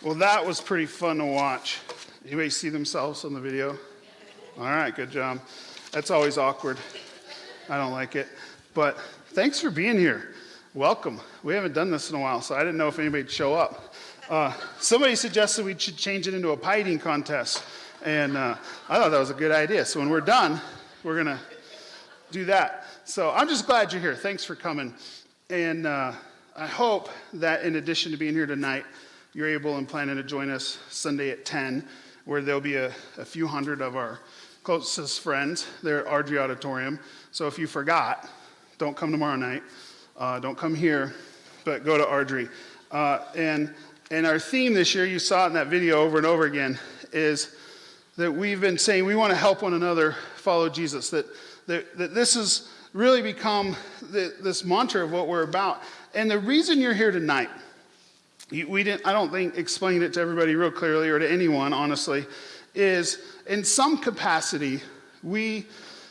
Well, that was pretty fun to watch. Anybody see themselves on the video? All right, good job. That's always awkward. I don't like it. But thanks for being here. Welcome. We haven't done this in a while, so I didn't know if anybody'd show up. Somebody suggested we should change it into a pie eating contest, and I thought that was a good idea. So when we're done, we're going to do that. So I'm just glad you're here. Thanks for coming. And I hope that in addition to being here tonight, you're able and planning to join us Sunday at 10, where there'll be a few hundred of our closest friends there at RG Auditorium. So if you forgot, don't come tomorrow night. Don't come here, but go to RG. And our theme this year, you saw it in that video over and over again, is that we've been saying we want to help one another follow Jesus. That this has really become this mantra of what we're about. And the reason you're here tonight, I don't think explained it to everybody real clearly or to anyone, honestly, is in some capacity, we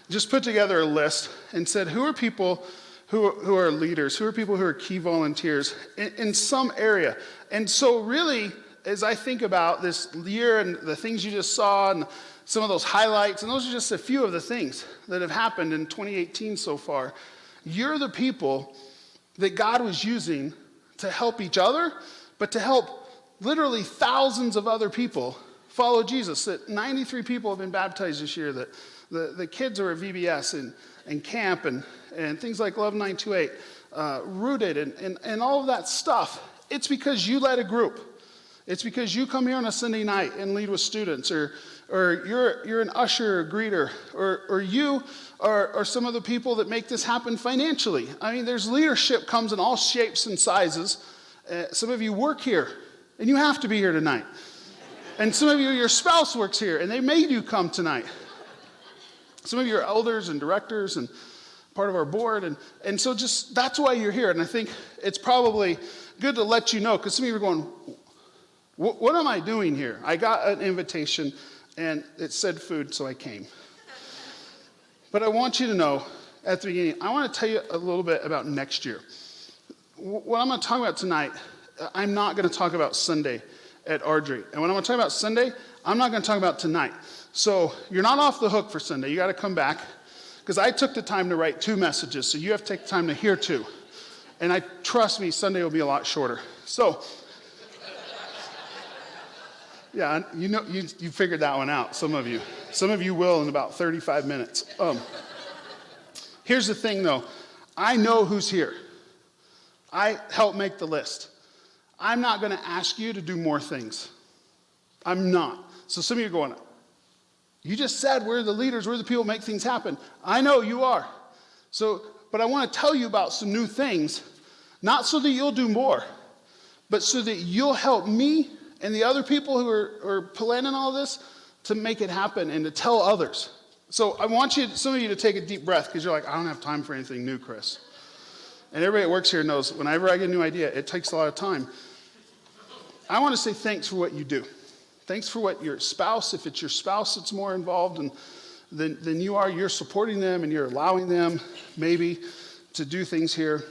just put together a list and said, who are people who are leaders? Who are people who are key volunteers in some area? And so really, as I think about this year and the things you just saw and some of those highlights, and those are just a few of the things that have happened in 2018 so far, you're the people that God was using to help each other, but to help literally thousands of other people follow Jesus. That 93 people have been baptized this year, that the kids are at VBS and camp and things like Love 928, Rooted and all of that stuff. It's because you led a group. It's because you come here on a Sunday night and lead with students, or you're an usher or greeter, or you are some of the people that make this happen financially. I mean, there's leadership comes in all shapes and sizes. Some of you work here, and you have to be here tonight. And some of you, your spouse works here, and they made you come tonight. Some of you are elders and directors and part of our board, and so just that's why you're here. And I think it's probably good to let you know, because some of you are going, what am I doing here? I got an invitation, and it said food, so I came. But I want you to know at the beginning, I want to tell you a little bit about next year. What I'm going to talk about tonight, I'm not going to talk about Sunday at Ardrey. And when I'm going to talk about Sunday, I'm not going to talk about tonight. So you're not off the hook for Sunday. You got to come back, because I took the time to write 2 messages, so you have to take the time to hear 2. And trust me, Sunday will be a lot shorter. So, yeah, you figured that one out, some of you. Some of you will in about 35 minutes. Here's the thing, though. I know who's here. I helped make the list. I'm not going to ask you to do more things. I'm not. So some of you are going, you just said we're the leaders, we're the people who make things happen. I know you are. But I want to tell you about some new things, not so that you'll do more, but so that you'll help me and the other people who are planning all this to make it happen and to tell others. So I want some of you to take a deep breath, because you're like, I don't have time for anything new, Chris. And everybody that works here knows whenever I get a new idea, it takes a lot of time. I want to say thanks for what you do. Thanks for what your spouse, if it's your spouse that's more involved than you are, you're supporting them and you're allowing them maybe to do things here.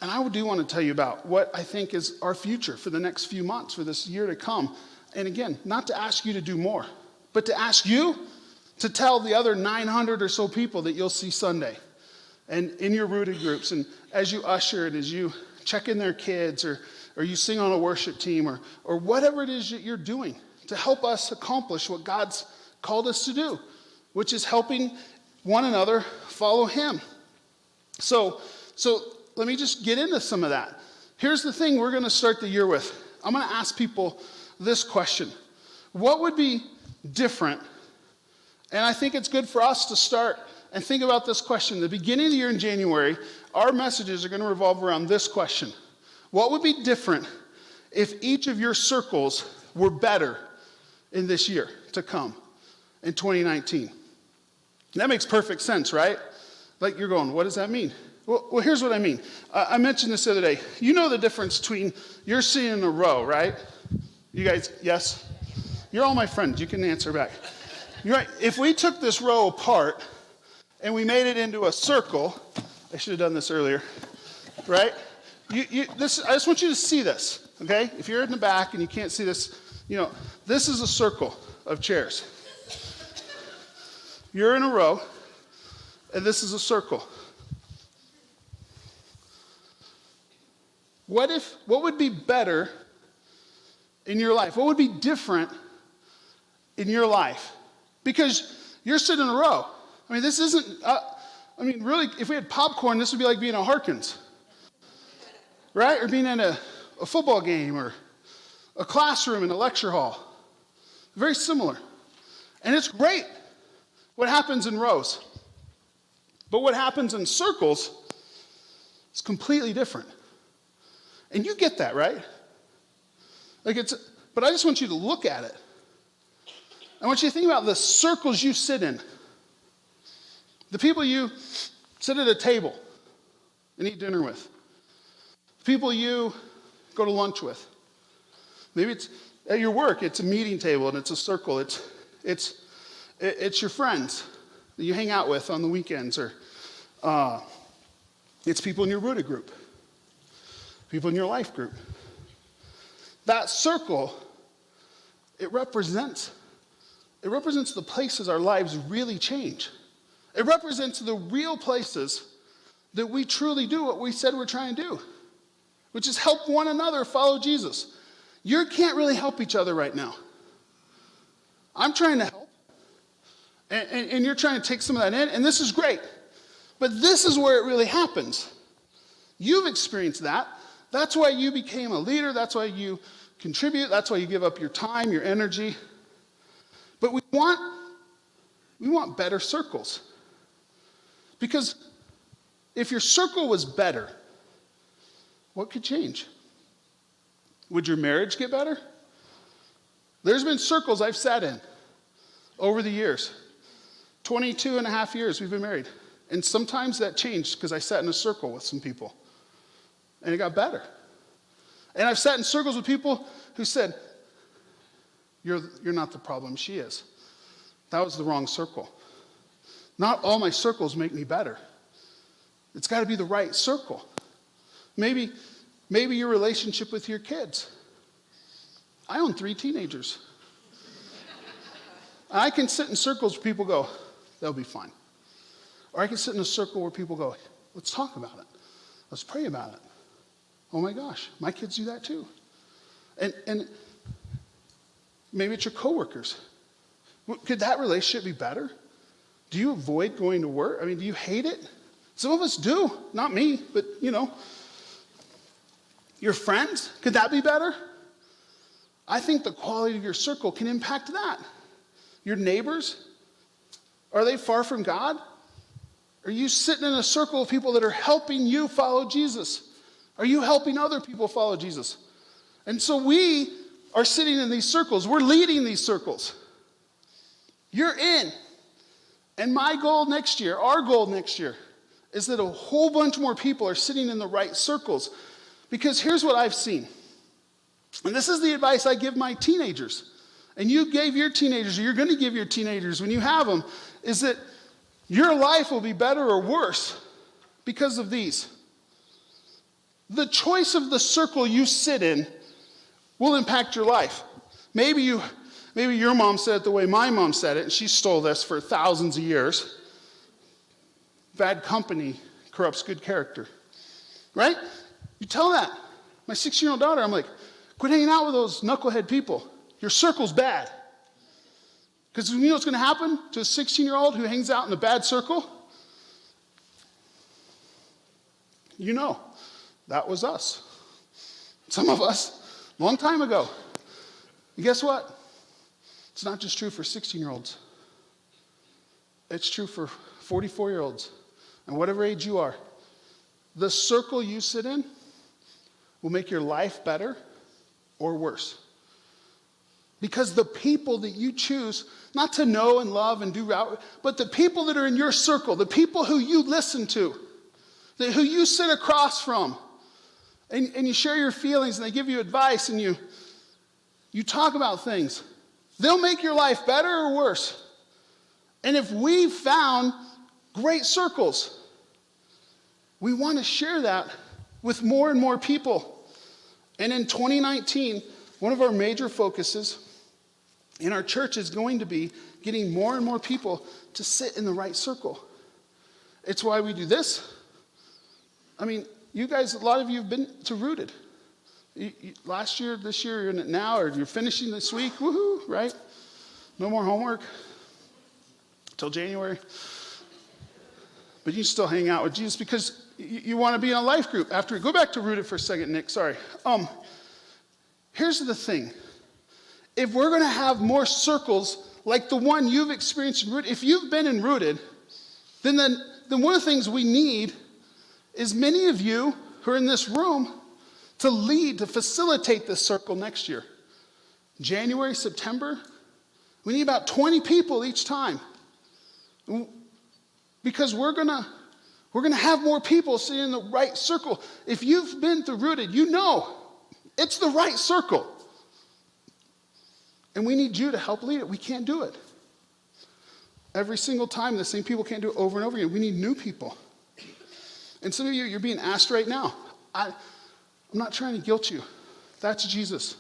And I do want to tell you about what I think is our future for the next few months, for this year to come. And again, not to ask you to do more, but to ask you to tell the other 900 or so people that you'll see Sunday and in your rooted groups, and as you usher and as you check in their kids, or you sing on a worship team, or whatever it is that you're doing to help us accomplish what God's called us to do, which is helping one another follow him. So let me just get into some of that. Here's the thing we're going to start the year with. I'm going to ask people this question. What would be different? And I think it's good for us to start and think about this question. The beginning of the year in January, our messages are going to revolve around this question. What would be different if each of your circles were better in this year to come, in 2019? That makes perfect sense, right? Like you're going, what does that mean? Well, here's what I mean. I mentioned this the other day. You know the difference between, you're sitting in a row, right? You guys, yes? You're all my friends. You can answer back. You're right. If we took this row apart and we made it into a circle, I should have done this earlier, right? I just want you to see this. okay? If you're in the back and you can't see this, this is a circle of chairs. You're in a row, and this is a circle. What would be better in your life? What would be different in your life? Because you're sitting in a row. I mean, this isn't, really, if we had popcorn, this would be like being at Harkins, right? Or being in a football game or a classroom in a lecture hall. Very similar. And it's great what happens in rows. But what happens in circles is completely different. And you get that, right? But I just want you to look at it. I want you to think about the circles you sit in. The people you sit at a table and eat dinner with. The people you go to lunch with. Maybe it's at your work, it's a meeting table and it's a circle. It's your friends that you hang out with on the weekends, or it's people in your rooted group, people in your life group. That circle, it represents the places our lives really change. It represents the real places that we truly do what we said we're trying to do, which is help one another follow Jesus. You can't really help each other right now. I'm trying to help, and you're trying to take some of that in, and this is great. But this is where it really happens. You've experienced that. That's why you became a leader. That's why you contribute. That's why you give up your time, your energy. But we want better circles. Because if your circle was better, what could change? Would your marriage get better? There's been circles I've sat in over the years. 22 and a half years we've been married. And sometimes that changed because I sat in a circle with some people. And it got better. And I've sat in circles with people who said, you're not the problem, she is. That was the wrong circle. Not all my circles make me better. It's got to be the right circle. Maybe your relationship with your kids. I own 3 teenagers. I can sit in circles where people go, they'll be fine. Or I can sit in a circle where people go, let's talk about it. Let's pray about it. Oh my gosh, my kids do that too. And maybe it's your coworkers. Could that relationship be better? Do you avoid going to work? I mean, do you hate it? Some of us do. Not me, but Your friends, could that be better? I think the quality of your circle can impact that. Your neighbors, are they far from God? Are you sitting in a circle of people that are helping you follow Jesus? Are you helping other people follow Jesus? And so we are sitting in these circles. We're leading these circles. You're in. And my goal next year, our goal next year, is that a whole bunch more people are sitting in the right circles. Because here's what I've seen. And this is the advice I give my teenagers. And you gave your teenagers, or you're going to give your teenagers when you have them, is that your life will be better or worse because of these. The choice of the circle you sit in will impact your life. Maybe your mom said it the way my mom said it, and she stole this for thousands of years. Bad company corrupts good character. Right? You tell that. My 6-year-old daughter, I'm like, quit hanging out with those knucklehead people. Your circle's bad. Because you know what's going to happen to a 16-year-old who hangs out in a bad circle? You know, that was us. Some of us, a long time ago. And guess what? It's not just true for 16-year-olds. It's true for 44-year-olds. And whatever age you are, the circle you sit in will make your life better or worse. Because the people that you choose, not to know and love and do right, but the people that are in your circle, the people who you listen to, who you sit across from, and you share your feelings and they give you advice and you talk about things, they'll make your life better or worse. And if we found great circles, we want to share that with more and more people. And in 2019, one of our major focuses in our church is going to be getting more and more people to sit in the right circle. It's why we do this. I mean, you guys, a lot of you have been to Rooted. Last year, this year, you're in it now, or you're finishing this week. Woohoo, right? No more homework till January. But you still hang out with Jesus because you want to be in a life group. Go back to Rooted for a second, Nick. Sorry. Here's the thing. If we're going to have more circles like the one you've experienced in Rooted, if you've been in Rooted, then one of the things we need is many of you who are in this room to lead, to facilitate this circle next year. January, September, we need about 20 people each time. Because we're gonna have more people sitting in the right circle. If you've been through Rooted, you know it's the right circle. And we need you to help lead it. We can't do it. Every single time, the same people can't do it over and over again. We need new people. And some of you, you're being asked right now. I'm not trying to guilt you. That's Jesus.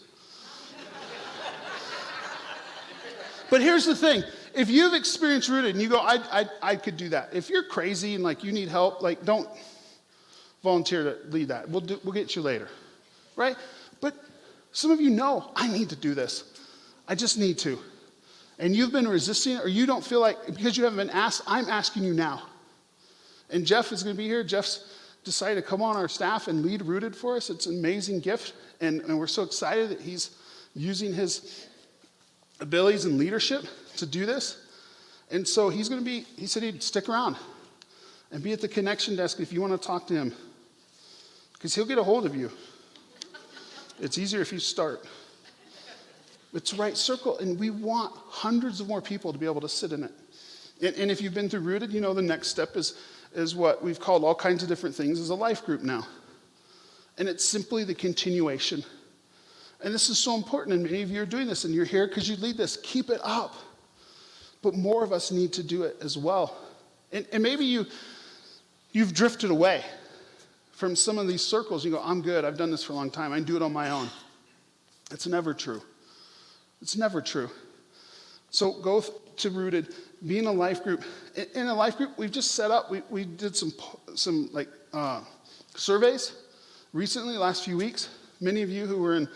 But here's the thing. If you've experienced Rooted and you go, I could do that. If you're crazy and like you need help, like don't volunteer to lead that. We'll get you later, right? But some of you know, I need to do this. I just need to. And you've been resisting or you don't feel like, because you haven't been asked, I'm asking you now. And Jeff is going to be here. Jeff's decided to come on our staff and lead Rooted for us. It's an amazing gift. And we're so excited that he's using his abilities and leadership to do this. And so he said he'd stick around and be at the connection desk if you want to talk to him. Because he'll get a hold of you. It's easier if you start. It's the right circle, and we want hundreds of more people to be able to sit in it. And if you've been through Rooted, you know the next step is what we've called all kinds of different things as a life group now. And it's simply the continuation. And this is so important, and many of you are doing this, and you're here because you lead this. Keep it up. But more of us need to do it as well. And maybe you've drifted away from some of these circles. You go, I'm good. I've done this for a long time. I can do it on my own. It's never true. It's never true. So go to Rooted, be in a life group. In a life group, we've just set up, we did some surveys recently, last few weeks. Many of you who were in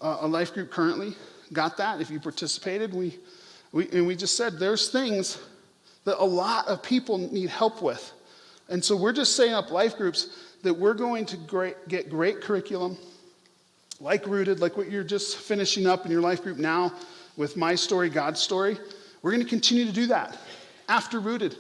a life group currently got that. If you participated, we just said there's things that a lot of people need help with. And so we're just setting up life groups that we're going to get great curriculum, like Rooted, like what you're just finishing up in your life group now with My Story, God's Story. We're going to continue to do that after Rooted.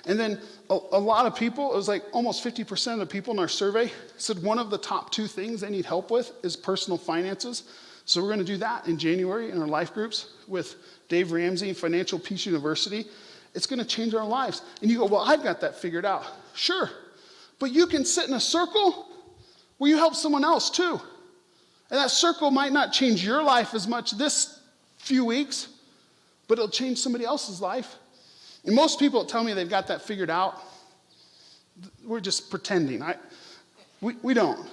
And then a lot of people, it was like almost 50% of the people in our survey said one of the top 2 things they need help with is personal finances. So we're going to do that in January in our life groups with Dave Ramsey, Financial Peace University. It's going to change our lives. And you go, well, I've got that figured out. Sure. But you can sit in a circle where you help someone else too. And that circle might not change your life as much this few weeks, but it'll change somebody else's life. And most people tell me they've got that figured out. We're just pretending. We don't.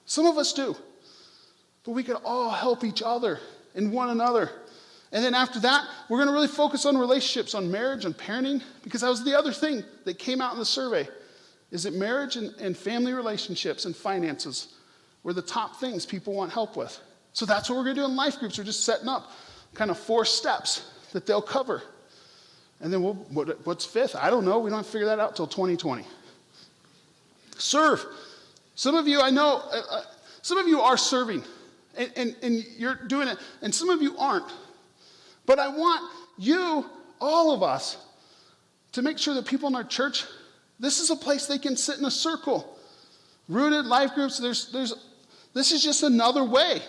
Some of us do. But we can all help each other and one another. And then after that, we're going to really focus on relationships, on marriage, on parenting, because that was the other thing that came out in the survey, is that marriage and family relationships and finances were the top things people want help with. So that's what we're going to do in life groups. We're just setting up kind of 4 steps that they'll cover. And then what's 5th? I don't know. We don't have to figure that out till 2020. Serve. Some of you, I know, some of you are serving, and you're doing it, and some of you aren't. But I want you, all of us, to make sure that people in our church, this is a place they can sit in a circle. Rooted life groups, this is just another way.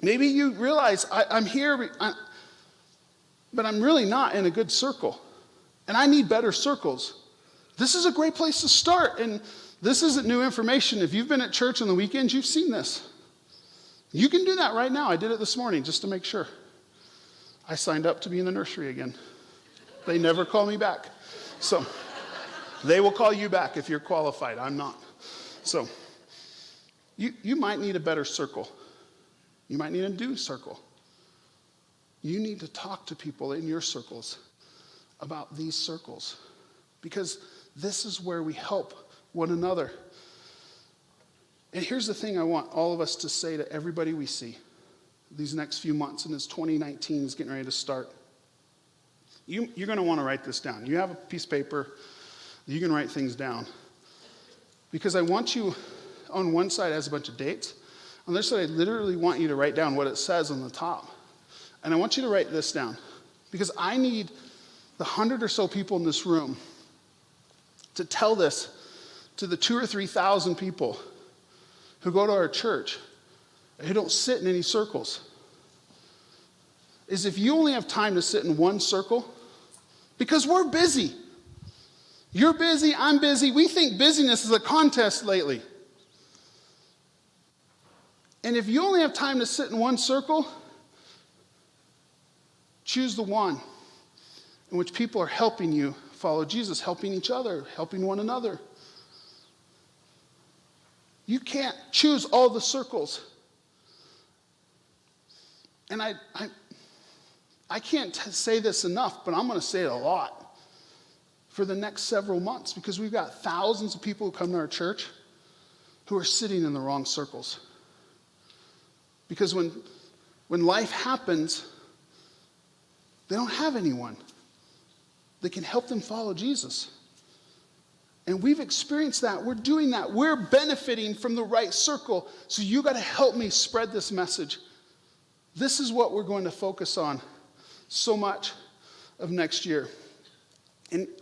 Maybe you realize I'm here, but I'm really not in a good circle. And I need better circles. This is a great place to start. And this isn't new information. If you've been at church on the weekends, you've seen this. You can do that right now. I did it this morning just to make sure. I signed up to be in the nursery again. They never call me back. So they will call you back if you're qualified. I'm not. So You might need a better circle. You might need a new circle. You need to talk to people in your circles about these circles, because this is where we help one another. And here's the thing I want all of us to say to everybody we see these next few months, and as 2019 is getting ready to start. You're going to want to write this down. You have a piece of paper, you can write things down. Because I want you, on one side it has a bunch of dates, on the other side I literally want you to write down what it says on the top. And I want you to write this down, because I need the 100 or so people in this room to tell this to the 2,000 or 3,000 people who go to our church and who don't sit in any circles. Is if you only have time to sit in one circle, because we're busy. You're busy, I'm busy. We think busyness is a contest lately. And if you only have time to sit in one circle, choose the one in which people are helping you follow Jesus, helping each other, helping one another. You can't choose all the circles. And I can't say this enough, but I'm going to say it a lot for the next several months, because we've got thousands of people who come to our church who are sitting in the wrong circles. Because when life happens, they don't have anyone that can help them follow Jesus. And we've experienced that. We're doing that. We're benefiting from the right circle. So you got to help me spread this message. This is what we're going to focus on so much of next year.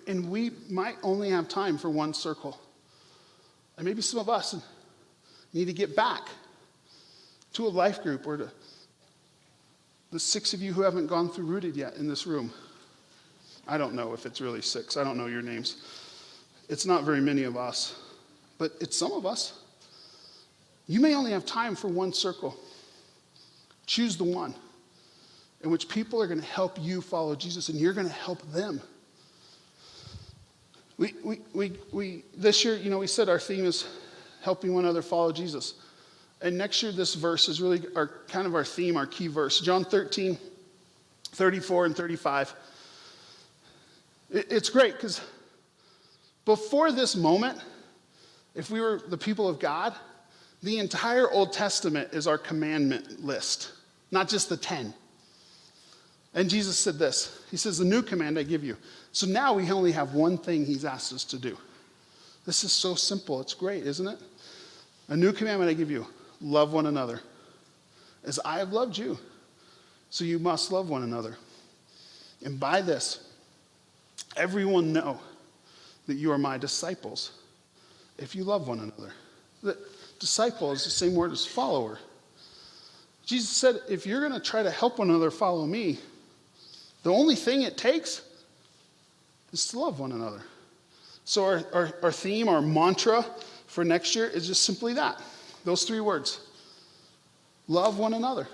And we might only have time for one circle. And maybe some of us need to get back to a life group, or to the 6 of you who haven't gone through Rooted yet in this room. I don't know if it's really 6. I don't know your names. It's not very many of us, but it's some of us. You may only have time for one circle. Choose the one in which people are going to help you follow Jesus, and you're going to help them. We this year, we said our theme is helping one another follow Jesus. And next year, this verse is really our theme, our key verse. John 13, 34 and 35. It's great because before this moment, if we were the people of God, the entire Old Testament is our commandment list, not just the 10. And Jesus said this. He says, "The new command I give you." So now we only have one thing he's asked us to do. This is so simple. It's great, isn't it? "A new commandment I give you. Love one another. As I have loved you, so you must love one another. And by this, everyone know that you are my disciples, if you love one another." The disciple is the same word as follower. Jesus said, if you're going to try to help one another follow me, the only thing it takes is to love one another. So our theme, our mantra for next year is just simply that. Those 3 words. Love one another.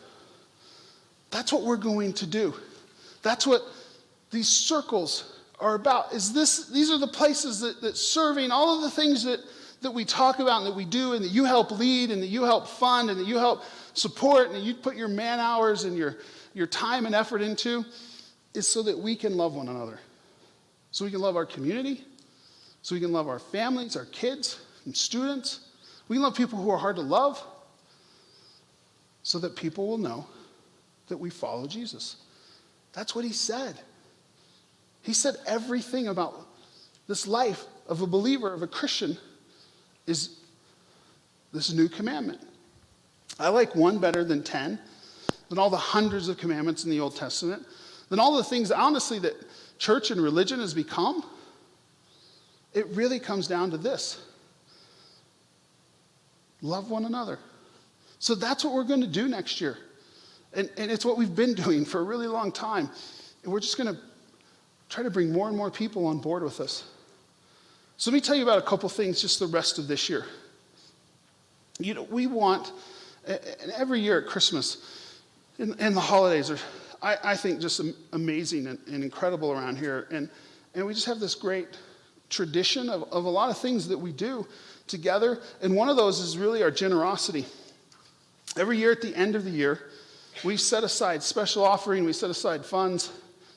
That's what we're going to do. That's what these circles are about. These are the places that serving, all of the things that we talk about and that we do, and that you help lead, and that you help fund, and that you help support, and that you put your man hours and your time and effort into, is so that we can love one another. So we can love our community, so we can love our families, our kids, and students. We can love people who are hard to love, so that people will know that we follow Jesus. That's what he said. He said everything about this life of a believer, of a Christian, is this new commandment. I like one better than 10, than all the hundreds of commandments in the Old Testament, than all the things, honestly, that church and religion has become. It really comes down to this. Love one another. So that's what we're going to do next year. And it's what we've been doing for a really long time. And we're just going to try to bring more and more people on board with us. So let me tell you about a couple things just the rest of this year. We want, and every year at Christmas and the holidays are, I think, just amazing and incredible around here. And we just have this great tradition of a lot of things that we do together. And one of those is really our generosity. Every year at the end of the year, we set aside special offering, we set aside funds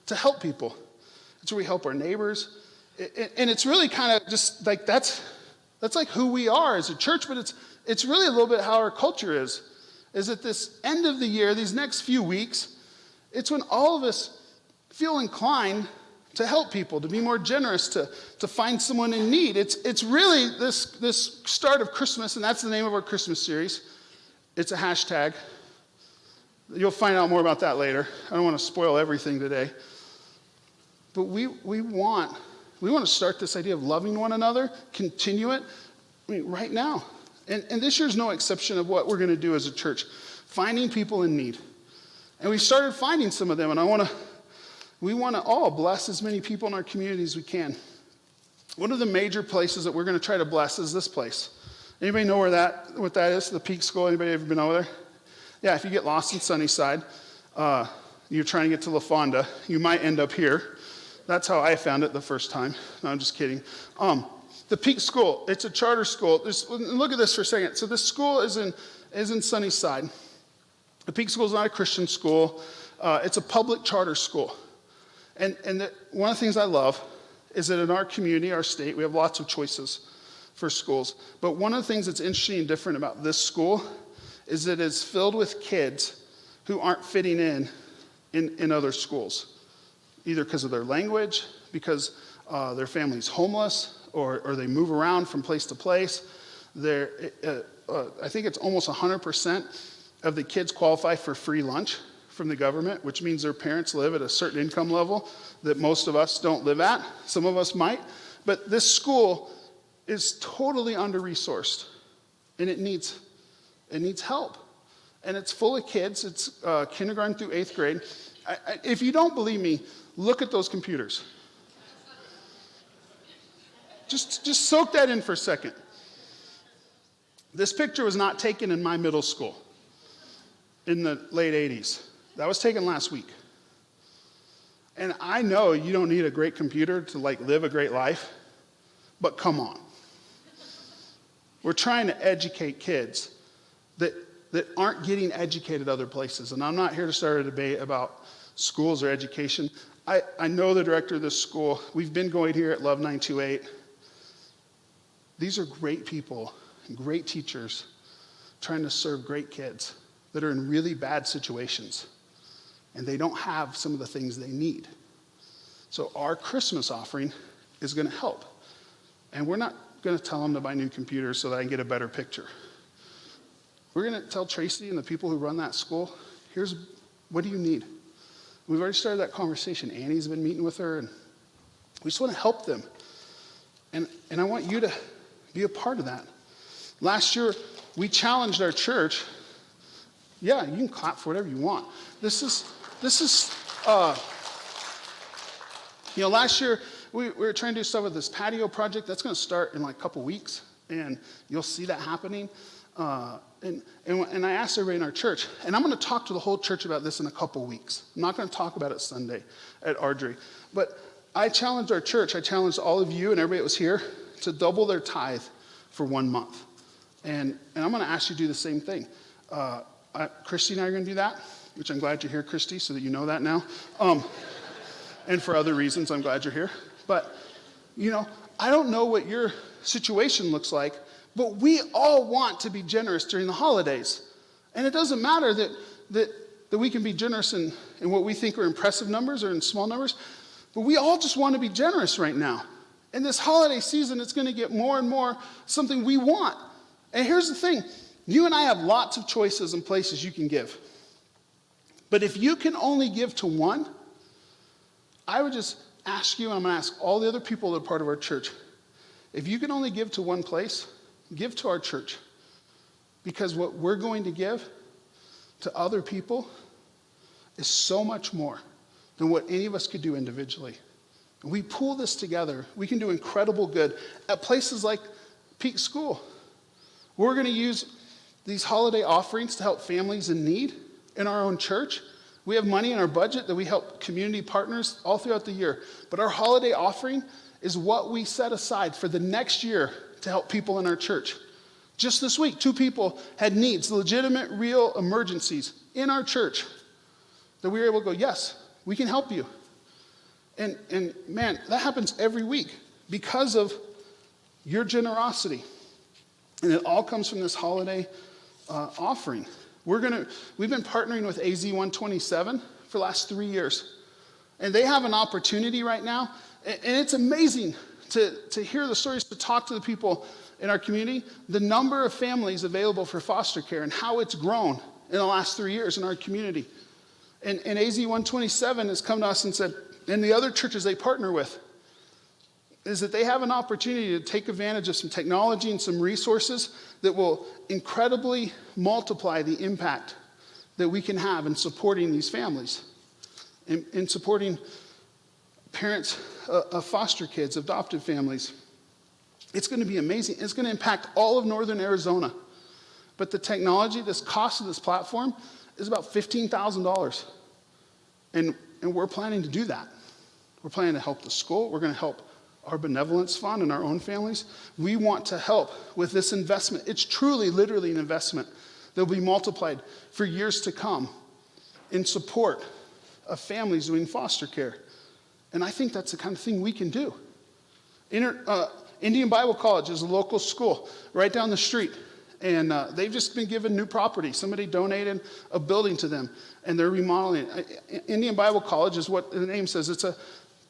to help people. It's where we help our neighbors. And it's really kind of just like that's like who we are as a church, but it's really a little bit how our culture is at this end of the year, these next few weeks, it's when all of us feel inclined to help people, to be more generous, to find someone in need. It's really this start of Christmas, and that's the name of our Christmas series. It's a hashtag. You'll find out more about that later. I don't want to spoil everything today. But we want to start this idea of loving one another, continue it, right now. And this year's no exception of what we're going to do as a church, finding people in need. And we started finding some of them, and we want to all bless as many people in our community as we can. One of the major places that we're going to try to bless is this place. Anybody know what that is? The Peak School? Anybody ever been over there? Yeah, if you get lost in Sunnyside, you're trying to get to La Fonda, you might end up here. That's how I found it the first time. No, I'm just kidding. The Peak School, it's a charter school. Look at this for a second. So this school is in Sunnyside. The Peak School is not a Christian school. It's a public charter school. And one of the things I love is that in our community, our state, we have lots of choices for schools. But one of the things that's interesting and different about this school is that it's filled with kids who aren't fitting in other schools, either because of their language, because their family's homeless, or they move around from place to place. I think it's almost 100% of the kids qualify for free lunch from the government, which means their parents live at a certain income level that most of us don't live at. Some of us might. But this school is totally under-resourced, and it needs help. And it's full of kids. It's kindergarten through 8th grade. If you don't believe me, look at those computers. Just soak that in for a second. This picture was not taken in my middle school in the late 80s. That was taken last week. And I know you don't need a great computer to live a great life, but come on. We're trying to educate kids that aren't getting educated other places. And I'm not here to start a debate about schools or education. I know the director of this school. We've been going here at Love 928. These are great people and great teachers trying to serve great kids that are in really bad situations, and they don't have some of the things they need. So our Christmas offering is going to help. And we're not going to tell them to buy new computers so that I can get a better picture. We're going to tell Tracy and the people who run that school, what do you need? We've already started that conversation. Annie's been meeting with her, and we just want to help them. And I want you to be a part of that. Last year, we challenged our church. Yeah, you can clap for whatever you want. Last year, we were trying to do stuff with this patio project. That's going to start in a couple weeks, and you'll see that happening. And I asked everybody in our church, and I'm going to talk to the whole church about this in a couple weeks. I'm not going to talk about it Sunday at Ardrey. But I challenged our church, I challenged all of you and everybody that was here to double their tithe for 1 month. And I'm going to ask you to do the same thing. Christy and I are going to do that, which I'm glad you're here, Christy, so that you know that now. And for other reasons, I'm glad you're here. But, I don't know what your situation looks like, but we all want to be generous during the holidays. And it doesn't matter that we can be generous in what we think are impressive numbers or in small numbers, but we all just want to be generous right now. In this holiday season, it's going to get more and more something we want. And here's the thing. You and I have lots of choices and places you can give. But if you can only give to one, I would just ask you, and I'm going to ask all the other people that are part of our church, if you can only give to one place, give to our church. Because what we're going to give to other people is so much more than what any of us could do individually. And we pool this together, we can do incredible good at places like Peak School. We're going to use these holiday offerings to help families in need in our own church. We have money in our budget that we help community partners all throughout the year. But our holiday offering is what we set aside for the next year to help people in our church. Just this week, 2 people had needs, legitimate, real emergencies in our church that we were able to go, yes, we can help you. And man, that happens every week because of your generosity. And it all comes from this holiday offering. We've been partnering with AZ 127 for the last 3 years. And they have an opportunity right now. And it's amazing to hear the stories, to talk to the people in our community, the number of families available for foster care and how it's grown in the last 3 years in our community. And AZ 127 has come to us and said, and the other churches they partner with, is that they have an opportunity to take advantage of some technology and some resources that will incredibly multiply the impact that we can have in supporting these families, in supporting parents of foster kids, adopted families. It's going to be amazing. It's going to impact all of northern Arizona. But the technology, this cost of this platform is about $15,000. And we're planning to do that. We're planning to help the school. We're going to help our benevolence fund and our own families. We want to help with this investment. It's truly, literally an investment that will be multiplied for years to come in support of families doing foster care. And I think that's the kind of thing we can do. Indian Bible College is a local school right down the street. And they've just been given new property. Somebody donated a building to them, and they're remodeling it. Indian Bible College is what the name says. It's a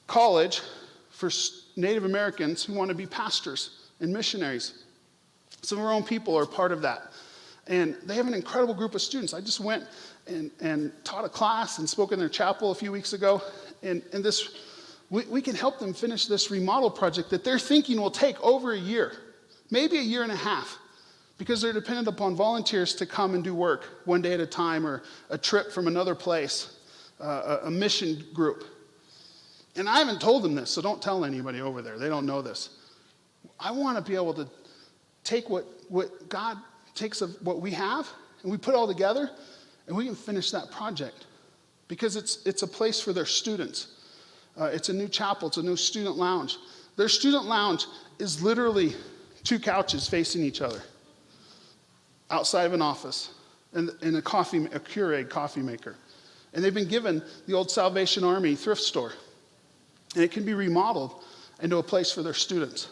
college for Native Americans who want to be pastors and missionaries. Some of our own people are part of that. And they have an incredible group of students. I just went and taught a class and spoke in their chapel a few weeks ago. And we can help them finish this remodel project that they're thinking will take over a year, maybe a year and a half, because they're dependent upon volunteers to come and do work one day at a time, or a trip from another place, a mission group. And I haven't told them this, so don't tell anybody over there. They don't know this. I want to be able to take what God takes of what we have, and we put it all together, and we can finish that project. Because it's a place for their students. It's a new chapel. It's a new student lounge. Their student lounge is literally 2 couches facing each other outside of an office and a Keurig coffee maker. And they've been given the old Salvation Army thrift store. And it can be remodeled into a place for their students.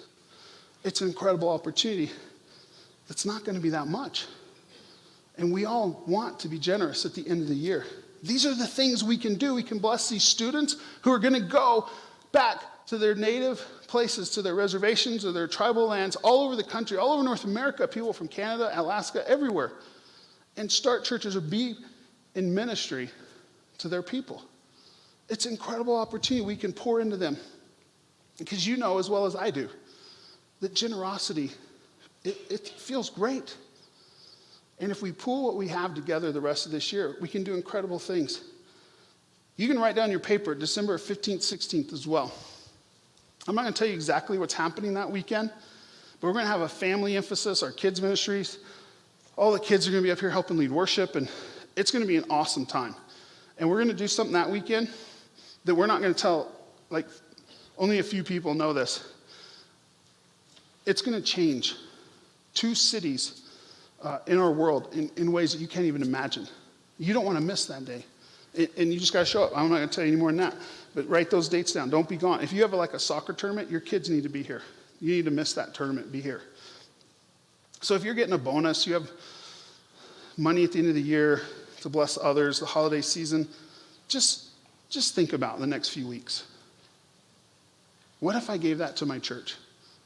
It's an incredible opportunity. It's not going to be that much. And we all want to be generous at the end of the year. These are the things we can do. We can bless these students who are going to go back to their native places, to their reservations or their tribal lands all over the country, all over North America, people from Canada, Alaska, everywhere, and start churches or be in ministry to their people. It's an incredible opportunity we can pour into them. Because you know as well as I do that generosity, it feels great. And if we pool what we have together the rest of this year, we can do incredible things. You can write down your paper December 15th, 16th as well. I'm not going to tell you exactly what's happening that weekend, but we're going to have a family emphasis, our kids' ministries. All the kids are going to be up here helping lead worship, and it's going to be an awesome time. And we're going to do something that weekend that we're not going to tell, like, only a few people know this. It's going to change 2 cities in our world in ways that you can't even imagine. You don't want to miss that day. And you just got to show up. I'm not going to tell you any more than that. But write those dates down. Don't be gone. If you have like a soccer tournament, your kids need to be here. You need to miss that tournament, be here. So if you're getting a bonus, you have money at the end of the year to bless others, the holiday season, just think about the next few weeks. What if I gave that to my church?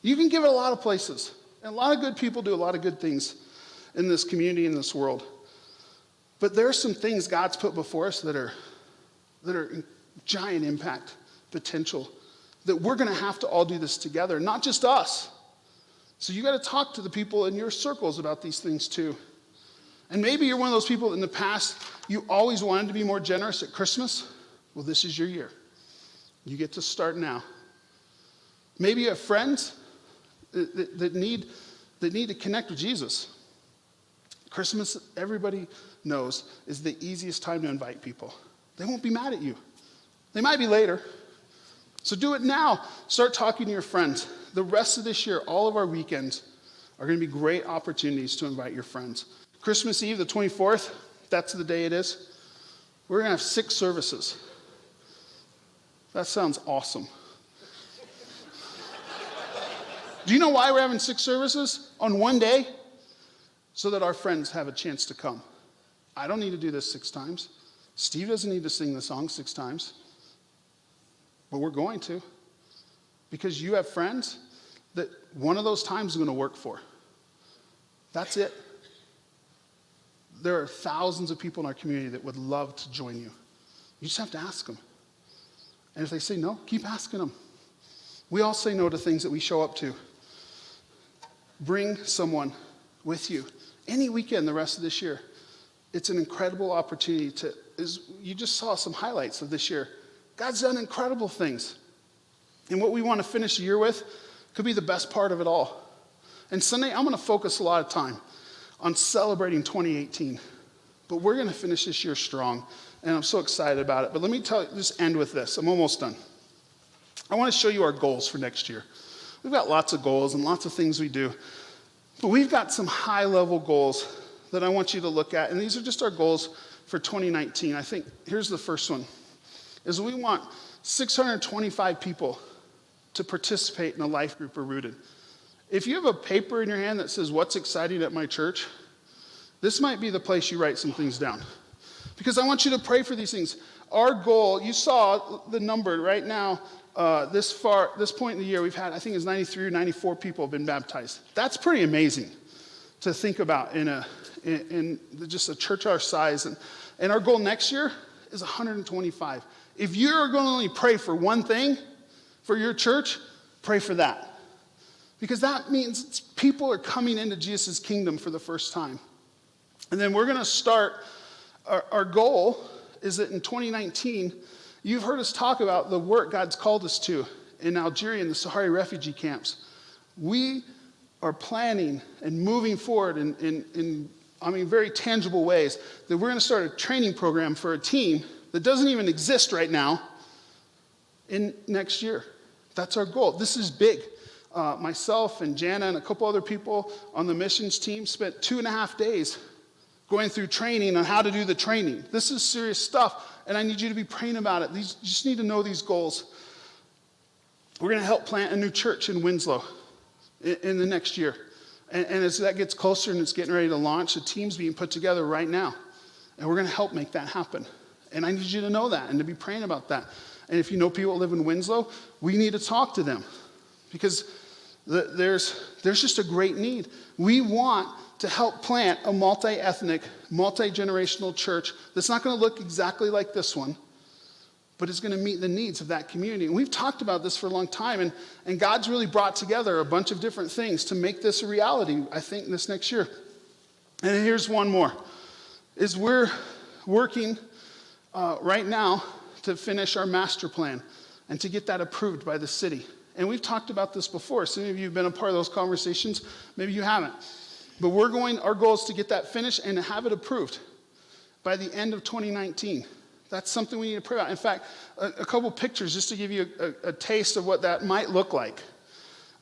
You can give it a lot of places. And a lot of good people do a lot of good things in this community, in this world. But there are some things God's put before us that are giant impact potential, that we're going to have to all do this together, not just us. So you got to talk to the people in your circles about these things too. And maybe you're one of those people that in the past, you always wanted to be more generous at Christmas. Well, this is your year. You get to start now. Maybe you have friends that need to connect with Jesus. Christmas, everybody knows, is the easiest time to invite people. They won't be mad at you. They might be later, So do it now. Start talking to your friends. The rest of this year, all of our weekends are going to be great opportunities to invite your friends. Christmas Eve, the 24th, that's the day it is. We're going to have 6 services. That sounds awesome. Do you know why we're having 6 services on one day? So that our friends have a chance to come. I don't need to do this 6 times. Steve doesn't need to sing the song 6 times. But we're going to. Because you have friends that one of those times is going to work for. That's it. There are thousands of people in our community that would love to join you. You just have to ask them. And if they say no, keep asking them. We all say no to things that we show up to. Bring someone with you any weekend the rest of this year. It's an incredible opportunity you just saw some highlights of this year. God's done incredible things. And what we want to finish the year with could be the best part of it all. And Sunday, I'm going to focus a lot of time on celebrating 2018. But we're going to finish this year strong. And I'm so excited about it. But let me just end with this. I'm almost done. I want to show you our goals for next year. We've got lots of goals and lots of things we do. But we've got some high-level goals that I want you to look at. And these are just our goals for 2019. I think here's the first one, is we want 625 people to participate in a life group or Rooted. If you have a paper in your hand that says, what's exciting at my church, this might be the place you write some things down. Because I want you to pray for these things. Our goal, you saw the number right now, this point in the year, we've had, I think it's 93 or 94 people have been baptized. That's pretty amazing to think about in just a church our size. And our goal next year is 125. If you're going to only pray for one thing for your church, pray for that. Because that means people are coming into Jesus' kingdom for the first time. And then we're going to start, our goal is that in 2019, you've heard us talk about the work God's called us to in Algeria in the Sahrawi refugee camps. We are planning and moving forward in very tangible ways that we're going to start a training program for a team that doesn't even exist right now in next year. That's our goal. This is big. Myself and Jana and a couple other people on the missions team spent 2.5 days going through training on how to do the training. This is serious stuff, and I need you to be praying about it. You just need to know these goals. We're going to help plant a new church in Winslow in the next year. And as that gets closer and it's getting ready to launch, a team's being put together right now. And we're going to help make that happen. And I need you to know that and to be praying about that. And if you know people that live in Winslow, we need to talk to them. Because there's just a great need. We want to help plant a multi-ethnic, multi-generational church that's not going to look exactly like this one, but is going to meet the needs of that community. And we've talked about this for a long time, and God's really brought together a bunch of different things to make this a reality, I think, this next year. And here's one more, is we're working right now to finish our master plan and to get that approved by the city. And we've talked about this before. Some of you have been a part of those conversations. Maybe you haven't. But our goal is to get that finished and to have it approved by the end of 2019. That's something we need to pray about. In fact, a couple pictures just to give you a taste of what that might look like.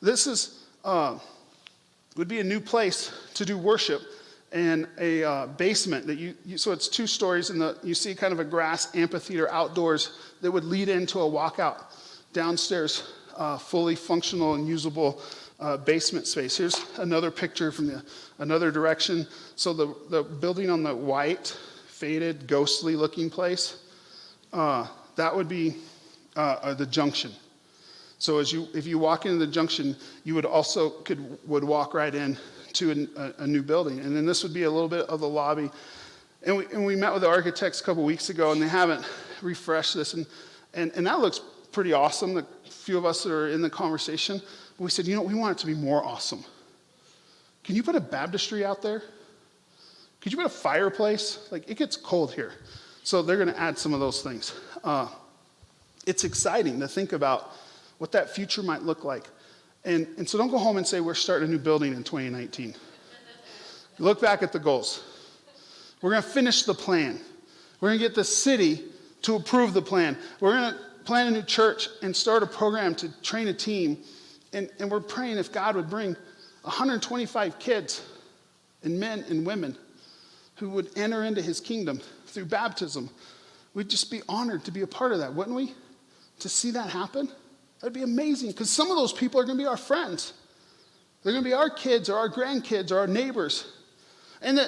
This would be a new place to do worship and a basement that so it's 2 stories and you see kind of a grass amphitheater outdoors that would lead into a walkout downstairs, fully functional and usable basement space. Here's another picture from another direction. So the building on the white, faded, ghostly looking place, that would be the junction. So if you walk into the junction, you would also would walk right in to a new building. And then this would be a little bit of the lobby. And we met with the architects a couple weeks ago, and they haven't refreshed this. And that looks pretty awesome. The few of us that are in the conversation, but we said, we want it to be more awesome. Can you put a baptistry out there? Could you put a fireplace? It gets cold here. So they're going to add some of those things. It's exciting to think about what that future might look like. And so don't go home and say, we're starting a new building in 2019. Look back at the goals. We're going to finish the plan. We're going to get the city to approve the plan. We're going to plant a new church and start a program to train a team. And we're praying if God would bring 125 kids and men and women who would enter into his kingdom through baptism. We'd just be honored to be a part of that, wouldn't we? To see that happen? That'd be amazing, because some of those people are going to be our friends. They're going to be our kids or our grandkids or our neighbors. And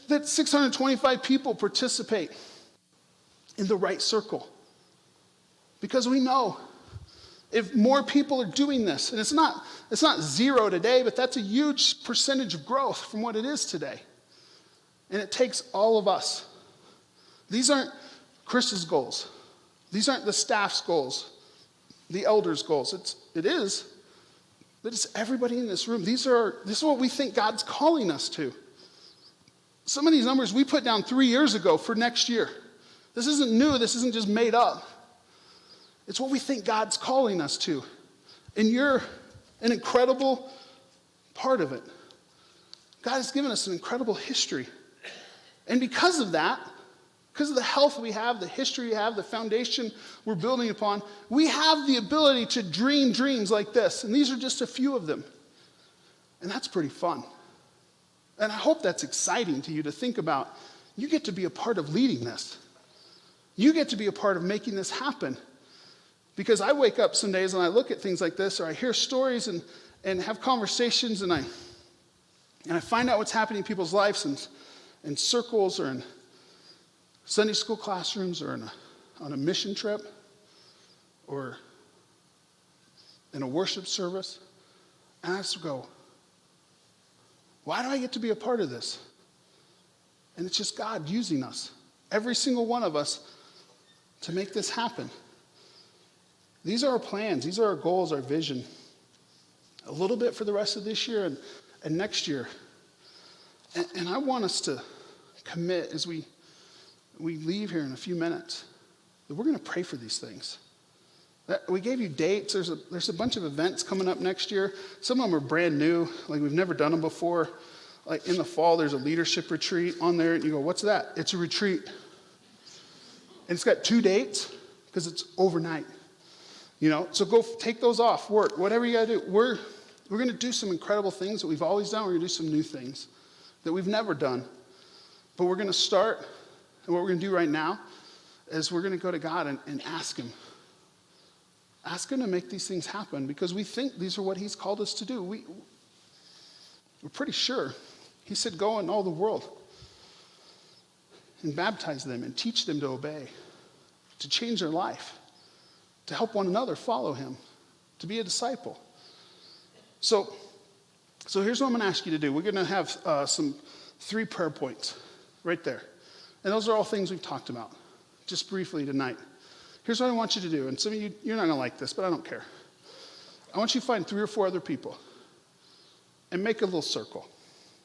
that 625 people participate in the right circle. Because we know if more people are doing this, and it's not zero today, but that's a huge percentage of growth from what it is today. And it takes all of us. These aren't Chris's goals. These aren't the staff's goals, the elders' goals. It is, but it's everybody in this room. This is what we think God's calling us to. Some of these numbers we put down 3 years ago for next year. This isn't new. This isn't just made up. It's what we think God's calling us to. And you're an incredible part of it. God has given us an incredible history. And because of that, because of the health we have, the history we have, the foundation we're building upon, we have the ability to dream dreams like this. And these are just a few of them. And that's pretty fun. And I hope that's exciting to you to think about. You get to be a part of leading this. You get to be a part of making this happen. Because I wake up some days and I look at things like this, or I hear stories and have conversations, and I find out what's happening in people's lives in circles or in Sunday school classrooms or on a mission trip or in a worship service. And I just go, why do I get to be a part of this? And it's just God using us, every single one of us, to make this happen. These are our plans. These are our goals, our vision. A little bit for the rest of this year and next year. And I want us to commit as we leave here in a few minutes that we're going to pray for these things. We gave you dates. There's a bunch of events coming up next year. Some of them are brand new, like we've never done them before. Like in the fall, there's a leadership retreat on there. And you go, what's that? It's a retreat. And it's got 2 dates because it's overnight. So go take those off, work, whatever you got to do. We're going to do some incredible things that we've always done. We're going to do some new things that we've never done. But we're going to start, and what we're going to do right now is we're going to go to God and ask him. Ask him to make these things happen, because we think these are what he's called us to do. We're pretty sure. He said, go in all the world and baptize them and teach them to obey, to change their life, to help one another follow him, to be a disciple. So here's what I'm going to ask you to do. We're going to have 3 prayer points right there. And those are all things we've talked about just briefly tonight. Here's what I want you to do. And some of you, you're not going to like this, but I don't care. I want you to find 3 or 4 other people and make a little circle.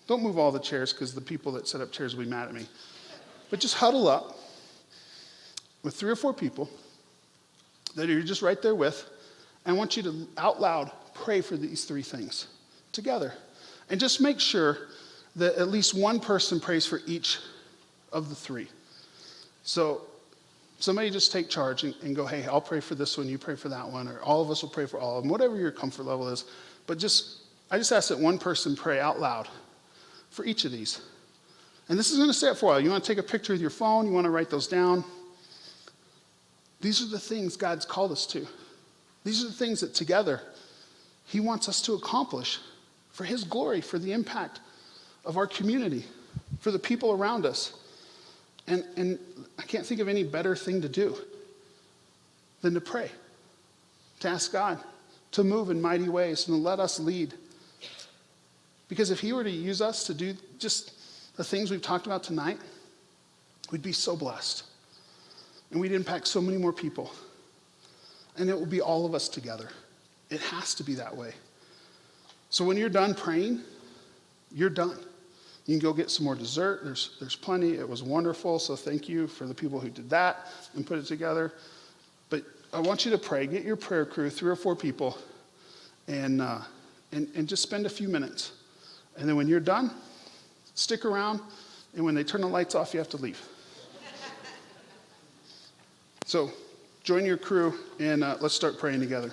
Don't move all the chairs, because the people that set up chairs will be mad at me. But just huddle up with 3 or 4 people that you're just right there with. And I want you to, out loud, pray for these 3 things together. And just make sure that at least one person prays for each of the 3. So somebody just take charge and go, hey, I'll pray for this one, you pray for that one, or all of us will pray for all of them, whatever your comfort level is. But I just ask that one person pray out loud for each of these. And this is going to stay up for a while. You want to take a picture with your phone, you want to write those down. These are the things God's called us to. These are the things that together he wants us to accomplish for his glory, for the impact of our community, for the people around us. And I can't think of any better thing to do than to pray, to ask God to move in mighty ways and to let us lead. Because if he were to use us to do just the things we've talked about tonight, we'd be so blessed. And we'd impact so many more people. And it will be all of us together. It has to be that way. So when you're done praying, you're done. You can go get some more dessert. There's plenty. It was wonderful. So thank you for the people who did that and put it together. But I want you to pray. Get your prayer crew, 3 or 4 people, and just spend a few minutes. And then when you're done, stick around. And when they turn the lights off, you have to leave. So join your crew, and let's start praying together.